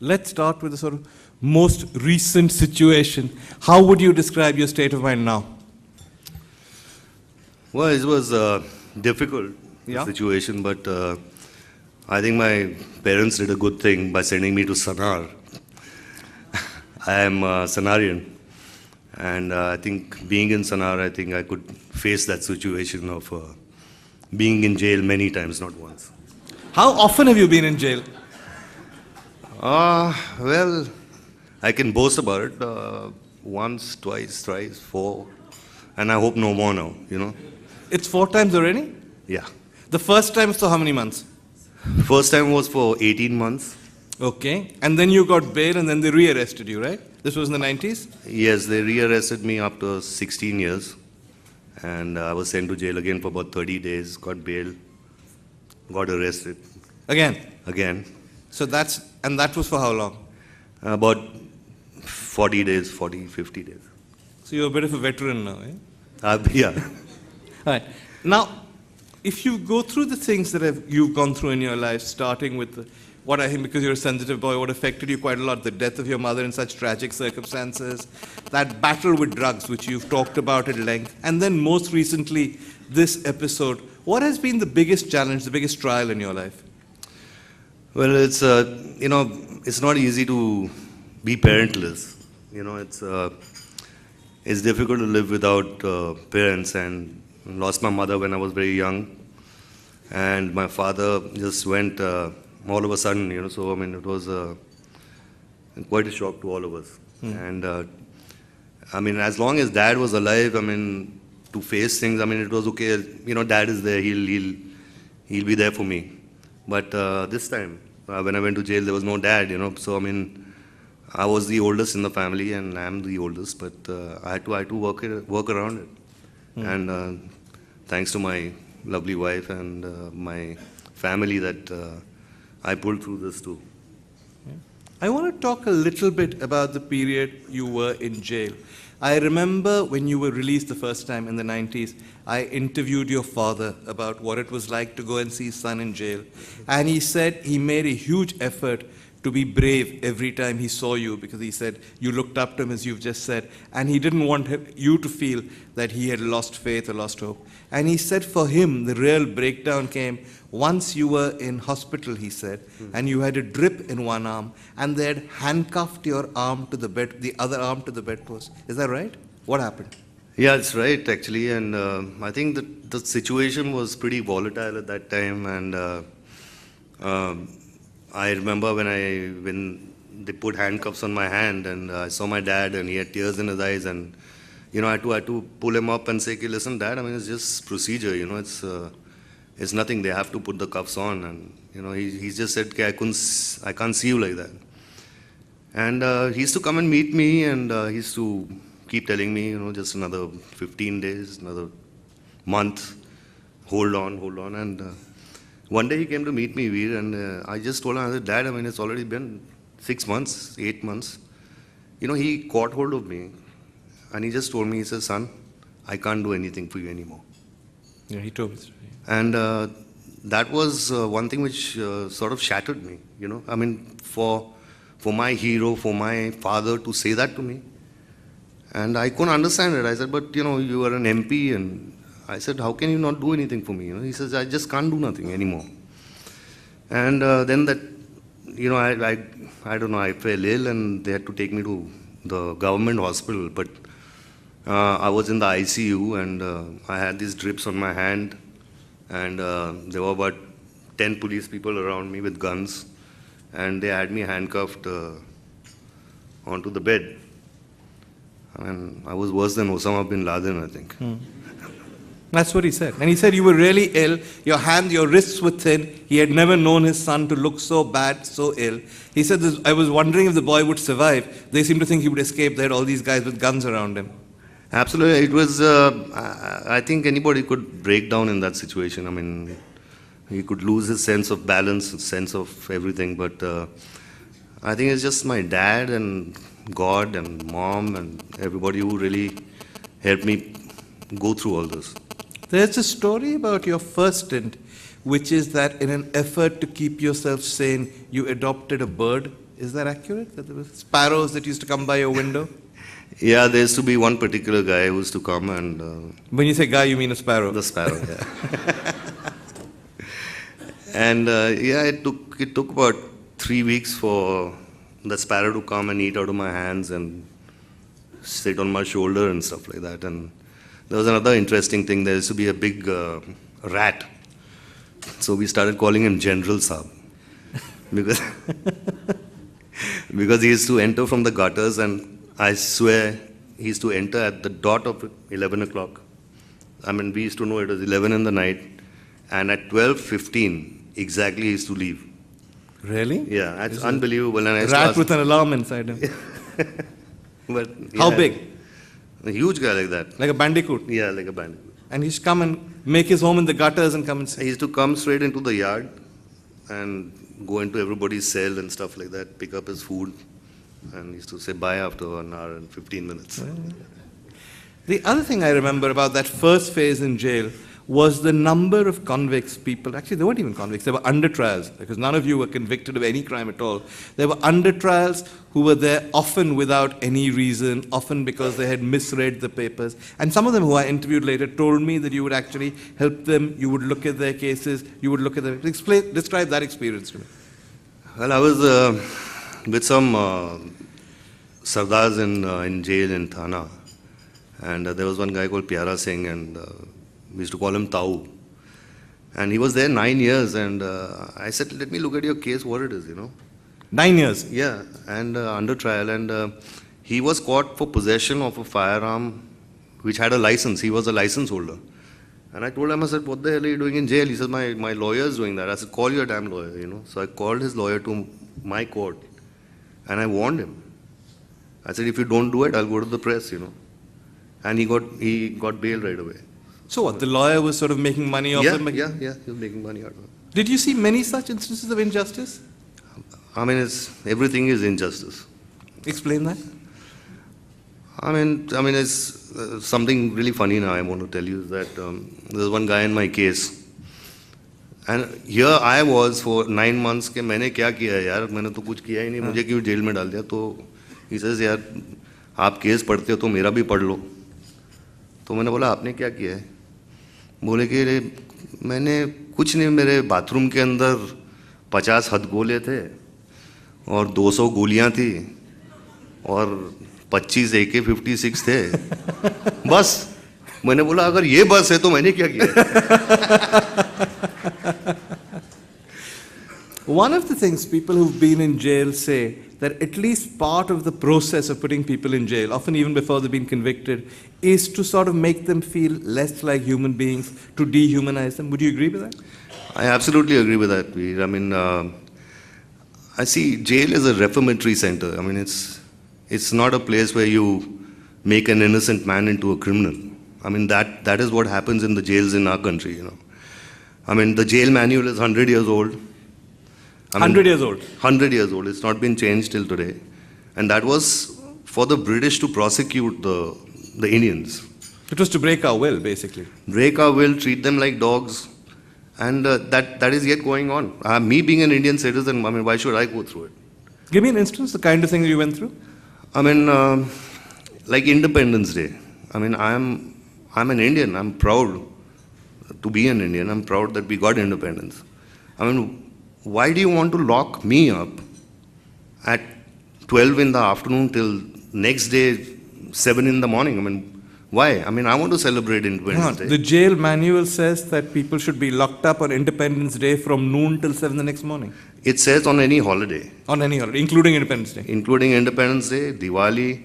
Let's start with the sort of most recent situation. How would you describe your state of mind now? Well, it was a difficult Yeah. situation, but I think my parents did a good thing by sending me to Sanar. I am a Sanarian, and I think being in Sanar, I think I could face that situation of being in jail many times, not once. How often have you been in jail? Well, I can boast about it. Once, twice, thrice, four, and I hope no more now, you know. It's 4 times already? Yeah. The first time, so how many months? First time was for 18 months. Okay. And then you got bail and then they rearrested you, right? This was in the 90s? Yes, they rearrested me after 16 years. And I was sent to jail again for about 30 days, got bail, got arrested Again. So that was for how long? about 40 days, 40, 50 days. So you're a bit of a veteran now, eh? Yeah. All right. Now, if you go through the things that you've gone through in your life, starting with what I think, because you're a sensitive boy, what affected you quite a lot, the death of your mother in such tragic circumstances, that battle with drugs, which you've talked about at length, and then most recently, this episode. What has been the biggest challenge, the biggest trial in your life? Well, it's, it's not easy to be parentless. You know, it's difficult to live without parents, and lost my mother when I was very young. And my father just went all of a sudden, you know, so I mean, it was quite a shock to all of us. And I mean, as long as dad was alive, I mean, to face things, I mean, it was okay, you know, dad is there, he'll be there for me. But this time, when I went to jail, there was no dad, you know, so I mean, I was the oldest in the family, and I'm the oldest, but I had to work around it. And thanks to my lovely wife and my family that I pulled through this too. I want to talk a little bit about the period you were in jail. I remember when you were released the first time in the 90s, I interviewed your father about what it was like to go and see his son in jail. And he said he made a huge effort to be brave every time he saw you, because he said you looked up to him, as you've just said, and he didn't want you to feel that he had lost faith or lost hope. And he said for him, the real breakdown came once you were in hospital, he said, and you had a drip in one arm, and they had handcuffed your arm to the bed, the other arm to the bedpost. Is that right? What happened? Yeah, it's right, actually, and I think that the situation was pretty volatile at that time, and I remember when they put handcuffs on my hand, and I saw my dad, and he had tears in his eyes, and you know, I had to pull him up and say, "Okay, listen, Dad, I mean, it's just procedure, you know, it's nothing. They have to put the cuffs on," and you know, he just said, "Okay, I can't see you like that." And he used to come and meet me, and he used to keep telling me, you know, just another 15 days, another month, hold on, and one day he came to meet me, Veer, and I just told him, I said, "Dad, I mean, it's already been 6 months, 8 months. You know, he caught hold of me, and he just told me, he says, 'Son, I can't do anything for you anymore.'" Yeah, he told me. And that was one thing which sort of shattered me, you know. I mean, for my hero, for my father to say that to me. And I couldn't understand it. I said, "But, you know, you are an MP," and I said, "How can you not do anything for me?" You know, he says, "I just can't do nothing anymore." And then that, you know, I don't know, I fell ill, and they had to take me to the government hospital. But I was in the ICU, and I had these drips on my hand, and there were about 10 police people around me with guns, and they had me handcuffed onto the bed. And I was worse than Osama bin Laden, I think. That's what he said. And he said you were really ill, your wrists were thin. He had never known his son to look so bad, so ill. He said, "I was wondering if the boy would survive. They seemed to think he would escape. They had all these guys with guns around him." Absolutely. It was, I think anybody could break down in that situation. I mean, he could lose his sense of balance, sense of everything. But I think it's just my dad and God and mom and everybody who really helped me go through all this. There's a story about your first stint, which is that in an effort to keep yourself sane, you adopted a bird. Is that accurate? That there were sparrows that used to come by your window? Yeah, there used to be one particular guy who used to come and When you say guy, you mean a sparrow? the sparrow, yeah. And yeah, it took about 3 weeks for the sparrow to come and eat out of my hands and sit on my shoulder and stuff like that. And there was another interesting thing. There used to be a big rat. So we started calling him General Saab. Because, because he used to enter from the gutters, and I swear he used to enter at the dot of 11 o'clock. I mean, we used to know it was 11 in the night. And at 12:15, exactly he used to leave. Really? Yeah, that's unbelievable. And I A used to rat ask- with an alarm inside him. But, How yeah, big? A huge guy like that. Like a bandicoot. Yeah, like a bandit. And he used to come and make his home in the gutters and come and He say, used to come straight into the yard and go into everybody's cell and stuff like that, pick up his food, and he used to say bye after an hour and 15 minutes. The other thing I remember about that first phase in jail was the number of convicts people, actually they weren't even convicts, they were under trials, because none of you were convicted of any crime at all. There were under trials who were there often without any reason, often because they had misread the papers. And some of them who I interviewed later told me that you would actually help them, you would look at their cases, you would look at them. Describe that experience to me. Well, I was with some Sardars in jail in Thana, and there was one guy called Pyara Singh, and we used to call him Tau. And he was there 9 years, and I said, let me look at your case, what it is, 9 years. Yeah, and under trial, and he was caught for possession of a firearm which had a license. He was a license holder. And I told him, I said, what the hell are you doing in jail? He said, my lawyer is doing that. I said, call your damn lawyer, So I called his lawyer to my court, and I warned him. I said, if you don't do it, I'll go to the press, And he got bail right away. So what, the lawyer was sort of making money off Yeah, him? yeah, he was making money out of it. Did you see many such instances of injustice? I mean, everything is injustice. Explain that. I mean, it's something really funny now I want to tell you is that there's one guy in my case, and here I was for 9 months कि मैंने क्या किया है यार, मैंने तो कुछ किया ही नहीं, मुझे क्यों जेल में डाल दिया? तो he says यार आप केस पढ़ते हो तो मेरा भी पढ़ लो. तो मैंने बोला आपने क्या किया है? बोले कि मैंने कुछ नहीं, मेरे बाथरूम के अंदर 50 हथगोले थे और 200 गोलियां थी और 25 AK-56 थे. बस. मैंने बोला अगर ये बस है तो मैंने क्या किया? One of the things people who've been in jail say that at least part of the process of putting people in jail, often even before they've been convicted, is to sort of make them feel less like human beings, to dehumanize them. Would you agree with that? I absolutely agree with that, Veer. I mean, I see jail as a reformatory center. I mean, it's not a place where you make an innocent man into a criminal. I mean, that is what happens in the jails in our country, I mean, the jail manual is 100 years old. 100 years old? 100 years old. It's not been changed till today. And that was for the British to prosecute the Indians. It was to break our will, basically. Break our will, treat them like dogs. And that is yet going on. Me being an Indian citizen, I mean, why should I go through it? Give me an instance, the kind of thing that you went through. I mean, like Independence Day. I mean, I'm an Indian. I'm proud to be an Indian. I'm proud that we got independence. I mean, why do you want to lock me up at 12 in the afternoon till next day 7 in the morning? I mean, why? I mean, I want to celebrate Independence Day. The jail manual says that people should be locked up on Independence Day from noon till 7 the next morning. It says on any holiday. On any holiday, including Independence Day. Including Independence Day, Diwali.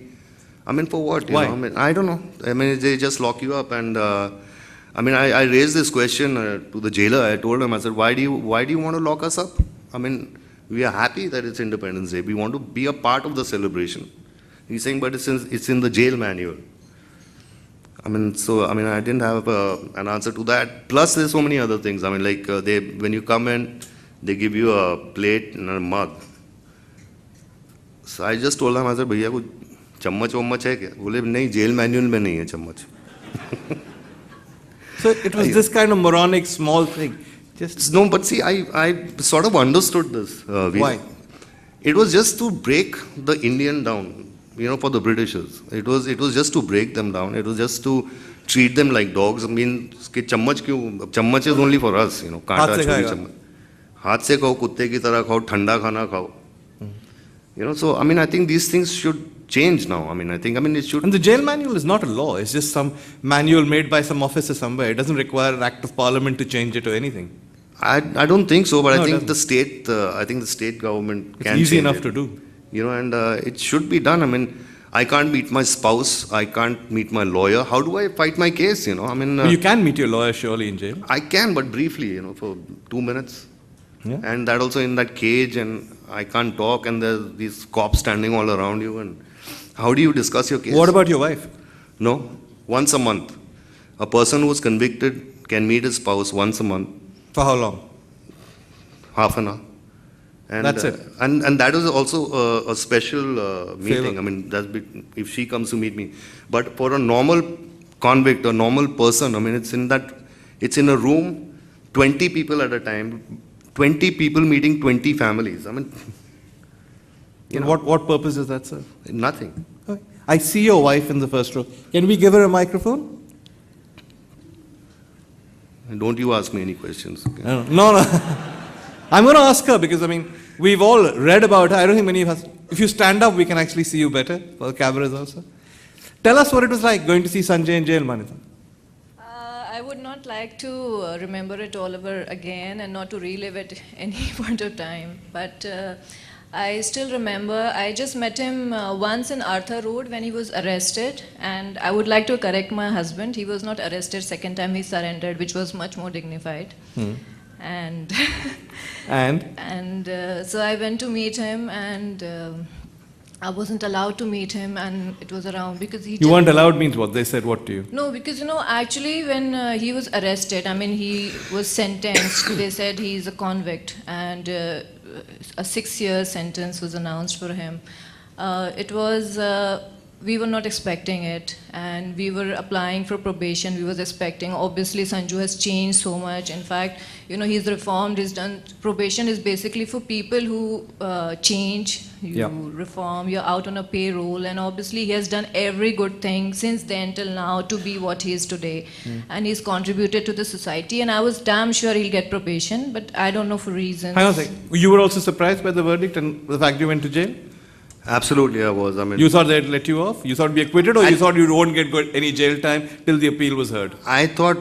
I mean, for what? Why? I mean, I don't know. I mean, they just lock you up. And I mean, I raised this question to the jailer. I told him, I said, why do you want to lock us up? I mean, we are happy that it's Independence Day. We want to be a part of the celebration. He's saying, but it's in the jail manual. I mean, I didn't have an answer to that. Plus, there's so many other things. I mean, like when you come in, they give you a plate and a mug. So I just told him, I said, भैया कुछ चम्मच वम्मच है क्या? बोले नहीं, jail manual में नहीं है चम्मच. So it was this kind of moronic small thing. No, but see, I sort of understood this. Why? It was just to break the Indian down, for the Britishers. It was just to break them down. It was just to treat them like dogs. I mean, chammach is only for us, हाथ से कांटा छुरी खाएगा। चम्मच. हाथ से खाओ, कुत्ते की तरह खाओ, ठंडा खाना खाओ. So I mean, I think these things should change now. It should. And the jail manual is not a law. It's just some manual made by some officer somewhere. It doesn't require an act of parliament to change it or anything. I don't think so, but No, I it think the state government It's can easy change enough it. to do. And it should be done. I mean, I can't meet my spouse. I can't meet my lawyer. How do I fight my case? But you can meet your lawyer surely in jail. I can, but briefly, for 2 minutes. Yeah. And that also in that cage, and I can't talk, and there's these cops standing all around you. And how do you discuss your case? What about your wife? No, once a month. A person who's convicted can meet his spouse once a month, For how long? half an hour. And, That's it. And that is also a special meeting. Favor. If she comes to meet me. But for a normal convict, a normal person, it's in a room, 20 people at a time, 20 people meeting 20 families. What purpose does that serve? Nothing. Okay. I see your wife in the first row. Can we give her a microphone? Don't you ask me any questions. Okay? No. I'm going to ask her because, we've all read about her. I don't think many of us. If you stand up, we can actually see you better. For the cameras also. Tell us what it was like going to see Sanjay in jail, Manita. I would not like to remember it all over again and not to relive it any point of time. But I still remember, I just met him once in Arthur Road when he was arrested. And I would like to correct my husband. He was not arrested. Second time he surrendered, which was much more dignified. And so I went to meet him, and I wasn't allowed to meet him, and it was around because he. You weren't allowed means what? They said what to you? No, because actually when he was arrested, he was sentenced. They said he's a convict, and a 6-year sentence was announced for him. It was. We were not expecting it, and we were applying for probation. We was expecting. Obviously, Sanju has changed so much. In fact, he's reformed. He's done. Probation is basically for people who change. You reform. You're out on a payroll, and obviously, he has done every good thing since then till now to be what he is today, and he's contributed to the society. And I was damn sure he'll get probation, but I don't know for reasons. Hang on a second. You were also surprised by the verdict and the fact you went to jail? Absolutely, I was. You thought they'd let you off? You thought you'd be acquitted, or you thought you won't get any jail time till the appeal was heard? I thought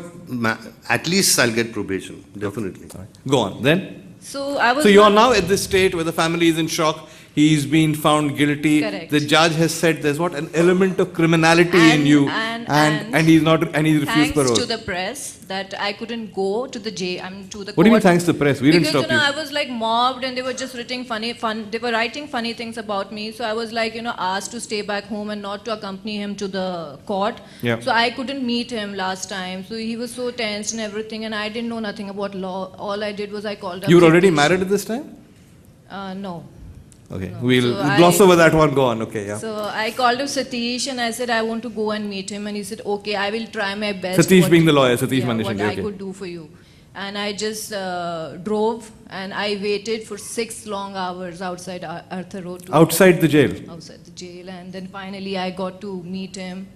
at least I'll get probation, definitely. Okay. Go on, then? So I was. So you're now at this state where the family is in shock. He's been found guilty. Correct. The judge has said there's an element of criminality in you, and he's refused parole. Thanks to the press that I couldn't go to the jail. To the. What do you mean court. thanks to the press? We didn't because, stop you. I was mobbed, and they were just they were writing funny things about me. So I was asked to stay back home and not to accompany him to the court. Yeah. So I couldn't meet him last time. So he was so tense and everything, and I didn't know nothing about law. All I did was I called up. You were already married at this time? No. Okay, No. we'll So gloss over that one. Go on. Okay, yeah. So I called up Satish and I said I want to go and meet him, and he said okay, I will try my best. Satish being the lawyer, Satish what Manishandi, I okay. could do for you. And I just drove, and I waited for 6 long hours outside Arthur Road. Outside the jail? Outside the jail, and then finally I got to meet him.